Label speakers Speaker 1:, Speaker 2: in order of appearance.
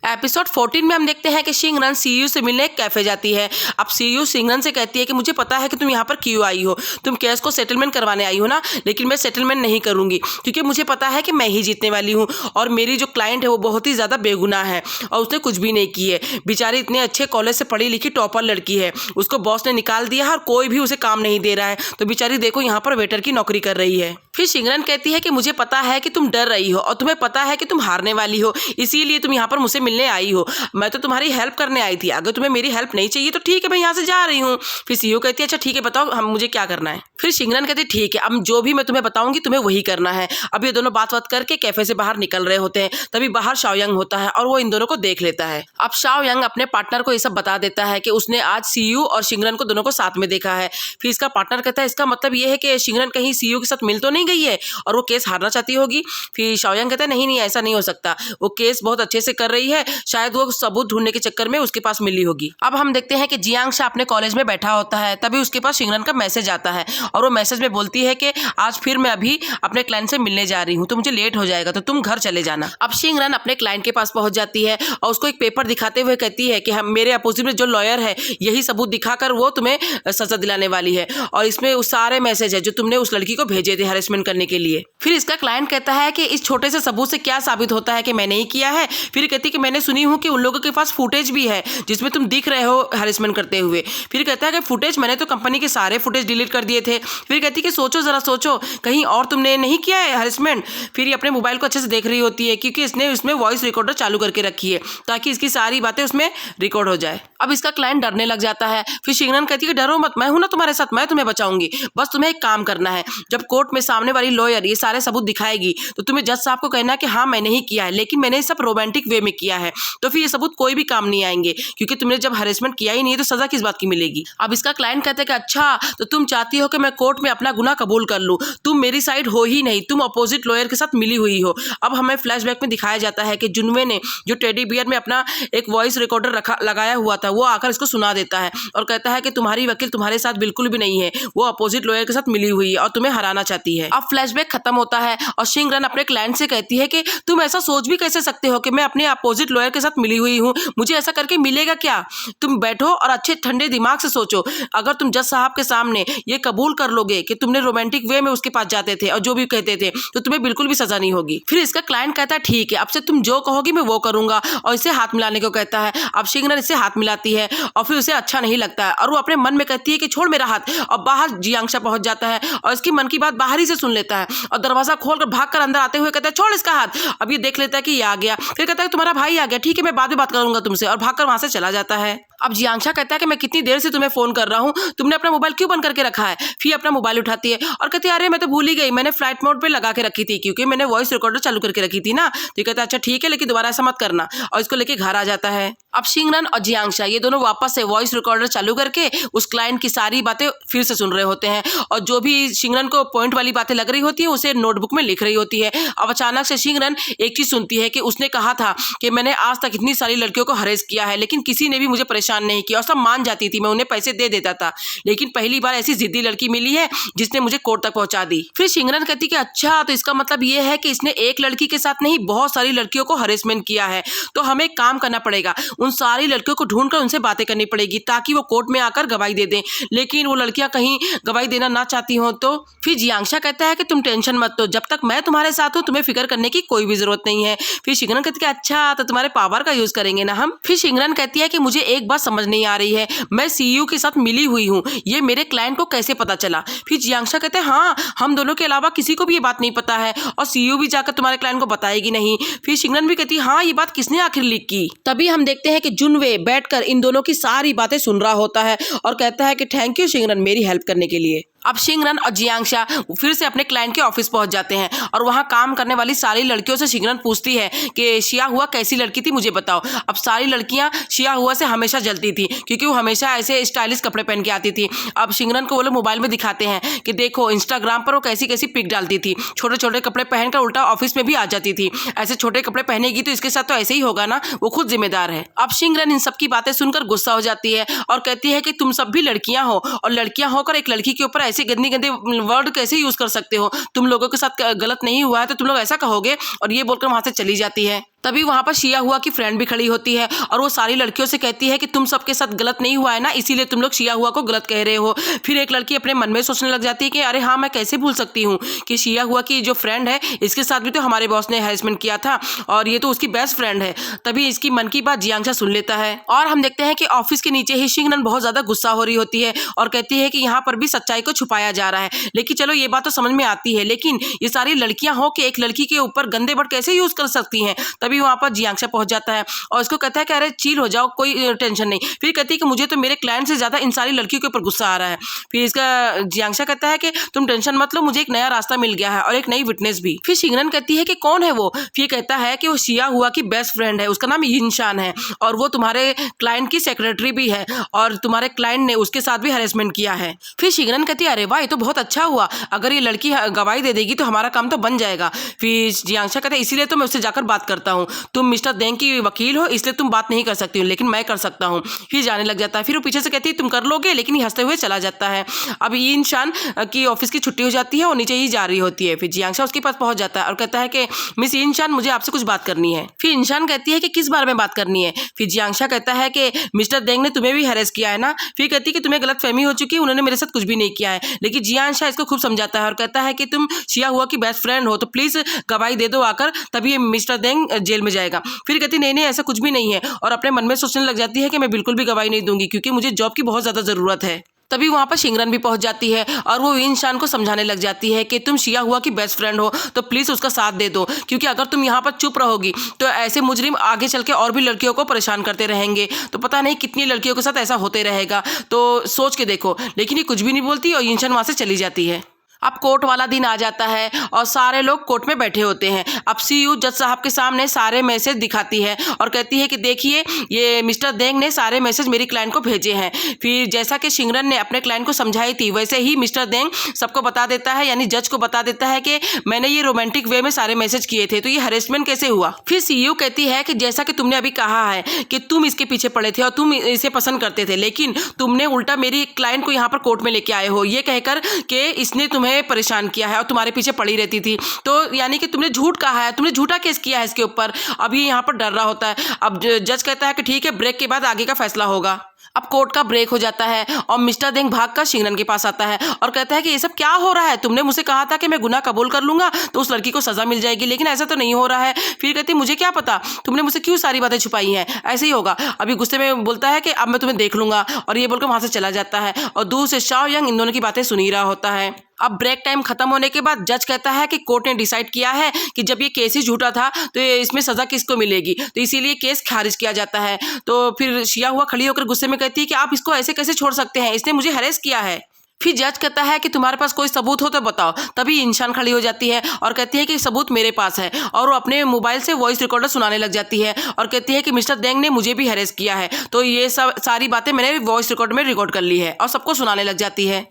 Speaker 1: Episode 14 में हम देखते हैं कि शिंगरन सीयू से मिलने एक कैफे जाती है। अब सीयू शिंगरन से कहती है कि मुझे पता है कि तुम यहाँ पर क्यों आई हो, तुम केस को सेटलमेंट करवाने आई हो ना, लेकिन मैं सेटलमेंट नहीं करूंगी क्योंकि मुझे पता है कि मैं ही जीतने वाली हूँ और मेरी जो क्लाइंट है वो बहुत ही ज़्यादा बेगुनाह है और उसने कुछ भी नहीं की है। बेचारी इतने अच्छे कॉलेज से पढ़ी लिखी टॉपर लड़की है, उसको बॉस ने निकाल दिया है और कोई भी उसे काम नहीं दे रहा है, तो बेचारी देखो यहाँ पर वेटर की नौकरी कर रही है। फिर शिंगरन कहती है कि मुझे पता है कि तुम डर रही हो और तुम्हें पता है कि तुम हारने वाली हो, इसीलिए तुम यहाँ पर मुझसे मिलने आई हो। मैं तो तुम्हारी हेल्प करने आई थी, अगर तुम्हें मेरी हेल्प नहीं चाहिए तो ठीक है, मैं यहाँ से जा रही हूँ। फिर सीयू कहती है अच्छा ठीक है, बताओ हम मुझे क्या करना है। फिर शिंगरन कहती है ठीक है, अब जो भी मैं तुम्हें बताऊंगी तुम्हें वही करना है। अब ये दोनों बात करके कैफे से बाहर निकल रहे होते हैं, तभी बाहर शाओयंग होता है और वो इन दोनों को देख लेता है। अब शाओयंग अपने पार्टनर को ये सब बता देता है कि उसने आज सीयू और शिंगरन को दोनों को साथ में देखा है। फिर इसका पार्टनर कहता है इसका मतलब ये है कि शिंगरन कहीं सीयू के साथ मिल तो नहीं गई है और वो केस हारना चाहती होगी। फिर शाओयंग कहता है नहीं ऐसा नहीं हो सकता, वो केस बहुत अच्छे से कर रही है, शायद वो सबूत ढूंढने के चक्कर में उसके पास मिली होगी। अब हम देखते हैं कि जियांगशा अपने कॉलेज में बैठा होता है, तभी उसके पास शिंगरन का मैसेज आता है और वो मैसेज में बोलती है कि आज फिर मैं अभी अपने क्लाइंट से मिलने जा रही हूँ, तो मुझे लेट हो जाएगा, तो तुम घर चले जाना। अब शिंगरन अपने क्लाइंट के पास पहुंच जाती है और उसको एक पेपर दिखाते हुए कहती है कि हम मेरे अपोजिट में जो लॉयर है यही सबूत दिखाकर वो तुम्हें सजा दिलाने वाली है और इसमें उस सारे मैसेज है जो तुमने उस लड़की को भेजे थे हैरेसमेंट करने के लिए। फिर इसका क्लाइंट कहता है कि इस छोटे से सबूत से क्या साबित होता है कि मैंने ही किया है। फिर कहती है कि मैंने सुनी हूँ कि उन लोगों के पास फुटेज भी है जिसमें तुम दिख रहे हो हैरेसमेंट करते हुए। फिर कहता है कि फुटेज, मैंने तो कंपनी के सारे फुटेज डिलीट कर दिए थे। फिर कहती है कि सोचो जरा सोचो, कहीं और तुमने नहीं किया है हैरेसमेंट। फिर ये अपने मोबाइल को अच्छे से देख रही होती है क्योंकि इसने उसमें वॉइस रिकॉर्डर चालू करके रखी है ताकि इसकी सारी बातें उसमें रिकॉर्ड हो जाए। अब इसका क्लाइंट डरने लग जाता है। फिर शिंगरन कहती है कि डरो मत, मैं हूं ना तुम्हारे साथ, मैं तुम्हें बचाऊंगी, बस तुम्हें एक काम करना है। जब कोर्ट में सामने वाली लॉयर ये सारे सबूत दिखाएगी तो तुम्हें जज साहब को कहना है कि हाँ मैंने ही किया है, लेकिन मैंने सब रोमांटिक वे में किया है, तो फिर ये सबूत कोई भी काम नहीं आएंगे क्योंकि तुमने जब हैरेसमेंट किया ही नहीं है तो सजा किस बात की मिलेगी। अब इसका क्लाइंट कहता है कि अच्छा तो तुम चाहती हो कि मैं कोर्ट में अपना गुनाह कबूल कर लूं, तुम मेरी साइड हो ही नहीं, तुम अपोजिट लॉयर के साथ मिली हुई हो। अब हमें फ्लैशबैक में दिखाया जाता है कि जुनवे ने जो टेडी बियर में अपना एक वॉइस रिकॉर्डर लगाया हुआ था वो आकर इसको सुना देता है और कहता है कि तुम्हारी वकील तुम्हारे साथ बिल्कुल भी नहीं है, वो अपोजिट लॉयर के साथ मिली हुई है और तुम्हें हराना चाहती है। अब फ्लैशबैक खत्म होता है और शिंगरन अपने क्लाइंट से कहती है कि तुम ऐसा सोच भी कैसे सकते हो कि मैं अपने अपोजिट लॉयर के साथ मिली हुई हूँ, मुझे ऐसा करके मिलेगा क्या। तुम बैठो और अच्छे ठंडे दिमाग से सोचो, अगर तुम जज साहब के सामने ये कबूल कर लोगे कि तुमने रोमांटिक वे में उसके पास जाते थे और जो भी कहते थे तो तुम्हें बिल्कुल भी सजा नहीं होगी। फिर इसका क्लाइंट कहता है ठीक है, अब से तुम जो कहोगी मैं वो करूंगा और इसे हाथ मिलाने को कहता है। अब शिंगरन इससे हाथ मिलाती है और फिर उसे अच्छा नहीं लगता है और वो अपने मन में कहती है कि छोड़ मेरा हाथ, और बाहर जियांगशा पहुंच जाता है और इसकी मन की बात बाहर ही से सुन लेता है और दरवाजा खोलकर भागकर अंदर आते हुए कहता है छोड़ इसका हाथ। अब ये देख लेता है कि ये आ गया, फिर कहता है तुम्हारा भाई आ गया, ठीक है मैं बाद में बात करूंगा तुमसे, और भागकर वहां से चला जाता है। अब जियांगशा कहता है कि मैं कितनी देर से तुम्हें फोन कर रहा हूँ, तुमने अपना मोबाइल क्यों बंद करके रखा है। फिर अपना मोबाइल उठाती है और कहती है अरे मैं तो भूल ही गई, मैंने फ्लाइट मोड पे लगा के रखी थी क्योंकि मैंने वॉइस रिकॉर्डर चालू करके रखी थी ना। तो कहता है अच्छा ठीक है लेकिन दोबारा ऐसा मत करना, और इसको लेके घर आ जाता है। अब शिंगरन और जियांगशा ये दोनों वापस से वॉइस रिकॉर्डर चालू करके उस क्लाइंट की सारी बातें फिर से सुन रहे होते हैं और जो भी शिंगरन को पॉइंट वाली बातें लग रही होती है उसे नोटबुक में लिख रही होती है। अब अचानक से शिंगरन एक चीज सुनती है कि उसने कहा था कि मैंने आज तक इतनी सारी लड़कियों को हरेस किया है लेकिन किसी ने भी मुझे परेशान नहीं किया और सब मान जाती थी, मैं उन्हें पैसे दे देता था, लेकिन पहली बार ऐसी जिद्दी लड़की मिली है जिसने मुझे कोर्ट तक पहुंचा दी। फिर शिंगरन कहती कि अच्छा तो इसका मतलब ये है कि इसने एक लड़की के साथ नहीं बहुत सारी लड़कियों को हरेसमेंट किया है, तो हमें एक काम करना पड़ेगा, उन सारी लड़कियों को ढूंढकर उनसे बातें करनी पड़ेगी ताकि वो कोर्ट में आकर गवाही दे दें, लेकिन वो लड़कियां कहीं गवाही देना ना चाहती हो। तो फिर जियांगशा कहता है कि तुम टेंशन मत लो, जब तक मैं तुम्हारे साथ हूँ तुम्हें फिक्र करने की कोई भी जरूरत नहीं है। फिर शिंगरन कहती है अच्छा तो तुम्हारे पावर का यूज करेंगे ना हम। फिर शिंगरन कहती है कि मुझे एक बात समझ नहीं आ रही है, मैं सीयू के साथ मिली हुई हूँ, ये मेरे क्लाइंट को कैसे पता चला। फिर जियांगशा कहते हैं हाँ हम दोनों के अलावा किसी को भी ये बात नहीं पता है और सीयू भी जाकर तुम्हारे क्लाइंट को बताएगी नहीं। फिर शिंगरन भी कहती है हाँ ये बात किसने आखिर लीक की। तभी हम देखते हैं कि जुनवे बैठकर इन दोनों की सारी बातें सुन रहा होता है और कहता है कि थैंक यू शिंगरन मेरी हेल्प करने के लिए। अब शिंगरन और जियांगशा फिर से अपने क्लाइंट के ऑफिस पहुंच जाते हैं और वहां काम करने वाली सारी लड़कियों से शिंगरन पूछती है कि शिया हुआ कैसी लड़की थी मुझे बताओ। अब सारी लड़कियां शिया हुआ से हमेशा जलती थी क्योंकि वो हमेशा ऐसे स्टाइलिश कपड़े पहन के आती थी। अब शिंगरन को वो लोग मोबाइल में दिखाते हैं कि देखो इंस्टाग्राम पर वो कैसी कैसी पिक डालती थी, छोटे छोटे कपड़े पहनकर उल्टा ऑफिस में भी आ जाती थी, ऐसे छोटे कपड़े पहनेगी तो इसके साथ तो ऐसे ही होगा ना, वो खुद जिम्मेदार है। अब शिंगरन इन सब की बातें सुनकर गुस्सा हो जाती है और कहती है कि तुम सब भी लड़कियां हो और लड़कियां होकर एक लड़की के ऊपर ऐसे गंदी गंदे वर्ड कैसे यूज कर सकते हो, तुम लोगों के साथ गलत नहीं हुआ है तो तुम लोग ऐसा कहोगे, और ये बोलकर वहां से चली जाती है। तभी वहाँ पर शिया हुआ की फ्रेंड भी खड़ी होती है और वो सारी लड़कियों से कहती है कि तुम सबके साथ गलत नहीं हुआ है ना, इसीलिए तुम लोग शिया हुआ को गलत कह रहे हो। फिर एक लड़की अपने मन में सोचने लग जाती है कि अरे हाँ, मैं कैसे भूल सकती हूँ कि शिया हुआ की जो फ्रेंड है इसके साथ भी तो हमारे बॉस ने हैरेसमेंट किया था और ये तो उसकी बेस्ट फ्रेंड है। तभी इसकी मन की बात जियांगशा सुन लेता है और हम देखते हैं कि ऑफिस के नीचे ही शिंगरन बहुत ज्यादा गुस्सा हो रही होती है और कहती है कि यहाँ पर भी सच्चाई को छुपाया जा रहा है। लेकिन चलो ये बात तो समझ में आती है, लेकिन ये सारी लड़कियां हो कि एक लड़की के ऊपर गंदे वर्ड कैसे यूज कर सकती हैं। तभी वहां पर जियांगशा पहुंच जाता है और उसको कहता है कि अरे चिल हो जाओ, कोई टेंशन नहीं। फिर कहती है कि मुझे तो मेरे क्लाइंट से ज्यादा इन सारी लड़कियों के ऊपर गुस्सा आ रहा है। फिर इसका जियांगशा कहता है कि तुम टेंशन मत लो, मुझे एक नया रास्ता मिल गया है और एक नई विटनेस भी। फिर शिंगरन कहती है कि कौन है वो। फिर कहता है कि वो शिया हुआ की बेस्ट फ्रेंड है, उसका नाम यिनशान है और वो तुम्हारे क्लाइंट की सेक्रेटरी भी है और तुम्हारे क्लाइंट ने उसके साथ भी हैरेसमेंट किया है। फिर शिंगरन कहती है अरे वाह, ये तो बहुत अच्छा हुआ, अगर ये लड़की गवाही दे देगी तो हमारा काम तो बन जाएगा। फिर जियांगशा कहते हैं इसीलिए तो मैं उससे जाकर बात करता हूँ, तुम मिस्टर देंग की वकील हो इसलिए तुम बात नहीं कर सकती हो, लेकिन मैं कर सकता हूँ। फिर जाने लग जाता है। फिर वो पीछे से कहती है तुम कर लोगे, लेकिन ये हंसते हुए चला जाता है। अब यिनशान की ऑफिस की छुट्टी हो जाती है और नीचे ही जा रही होती है। फिर जियांगशा उसके पास पहुंच जाता है और कहता है कि मिस यिनशान, मुझे आपसे कुछ बात करनी है। फिर यिनशान कहती है कि किस बारे में बात करनी है। फिर जियांगशा कहता है कि मिस्टर देंग ने तुम्हें भी हैरेस किया है ना। फिर कहती है कि तुम्हें गलतफहमी हो चुकी है, उन्होंने मेरे साथ कुछ भी नहीं किया है। लेकिन जियांगशा इसको खूब समझाता है और कहता है कि तुम शिया हुआ की बेस्ट फ्रेंड हो तो प्लीज गवाही दे दो आकर, तभी ये मिस्टर देंग जेल में जाएगा। फिर कहती नहीं नहीं, ऐसा कुछ भी नहीं है और अपने मन में सोचने लग जाती है कि मैं बिल्कुल भी गवाही नहीं दूंगी क्योंकि मुझे जॉब की बहुत ज्यादा जरूरत है। तभी वहाँ पर शिंगरन भी पहुंच जाती है और वो यिनशान को समझाने लग जाती है कि तुम शिया हुआ की बेस्ट फ्रेंड हो तो प्लीज उसका साथ दे दो, क्योंकि अगर तुम यहाँ पर चुप रहोगी तो ऐसे मुजरिम आगे चल के और भी लड़कियों को परेशान करते रहेंगे, तो पता नहीं कितनी लड़कियों के साथ ऐसा होते रहेगा, तो सोच के देखो। लेकिन ये कुछ भी नहीं बोलती और यिनशान वहाँ से चली जाती है। अब कोर्ट वाला दिन आ जाता है और सारे लोग कोर्ट में बैठे होते हैं। अब सीयू जज साहब के सामने सारे मैसेज दिखाती है और कहती है कि देखिए ये मिस्टर देंग ने सारे मैसेज मेरी क्लाइंट को भेजे हैं। फिर जैसा कि शिंगरन ने अपने क्लाइंट को समझाई थी वैसे ही मिस्टर देंग सबको बता देता है, यानी जज को बता देता है कि मैंने ये रोमांटिक वे में सारे मैसेज किए थे, तो ये हरेसमेंट कैसे हुआ। फिर सीयू कहती है कि जैसा कि तुमने अभी कहा है कि तुम इसके पीछे पड़े थे और तुम इसे पसंद करते थे, लेकिन तुमने उल्टा मेरी क्लाइंट को यहाँ पर कोर्ट में लेके आए हो ये कहकर कि इसने तुम्हें परेशान किया है और तुम्हारे पीछे पड़ी रहती थी, तो यानी कि तुमने झूठ कहा है, तुमने झूठा केस किया है इसके ऊपर। अब ये यहाँ पर डर रहा होता है। अब जज कहता है कि ठीक है, ब्रेक के बाद आगे का फैसला होगा। अब कोर्ट का ब्रेक हो जाता है और मिस्टर देंग भागकर शिंगरन के पास आता है और कहता है कि ये सब क्या हो रहा है, तुमने मुझसे कहा था कि मैं गुनाह कबूल कर लूंगा तो उस लड़की को सजा मिल जाएगी, लेकिन ऐसा तो नहीं हो रहा है। फिर कहती मुझे क्या पता, तुमने मुझसे क्यों सारी बातें छुपाई हैं, ऐसे ही होगा। अभी गुस्से में बोलता है कि अब मैं तुम्हें देख लूंगा और ये बोलकर वहां से चला जाता है और दूर से शाओ यंग इन दोनों की बातें सुन ही रहा होता है। अब ब्रेक टाइम खत्म होने के बाद जज कहता है कि कोर्ट ने डिसाइड किया है कि जब ये केस ही झूठा था तो इसमें सजा किसको मिलेगी, तो इसीलिए केस खारिज किया जाता है। तो फिर शिया हुआ खड़ी होकर गुस्से में कहती है कि आप इसको ऐसे कैसे छोड़ सकते हैं, इसने मुझे हैरेस किया है। फिर जज कहता है कि तुम्हारे पास कोई सबूत हो तो बताओ। तभी यिनशान खड़ी हो जाती है और कहती है कि सबूत मेरे पास है, और वो अपने मोबाइल से वॉइस रिकॉर्डर सुनाने लग जाती है और कहती है कि मिस्टर देंग ने मुझे भी हैरेस किया है, तो ये सब सारी बातें मैंने वॉइस रिकॉर्ड में रिकॉर्ड कर ली है और सबको सुनाने लग जाती है।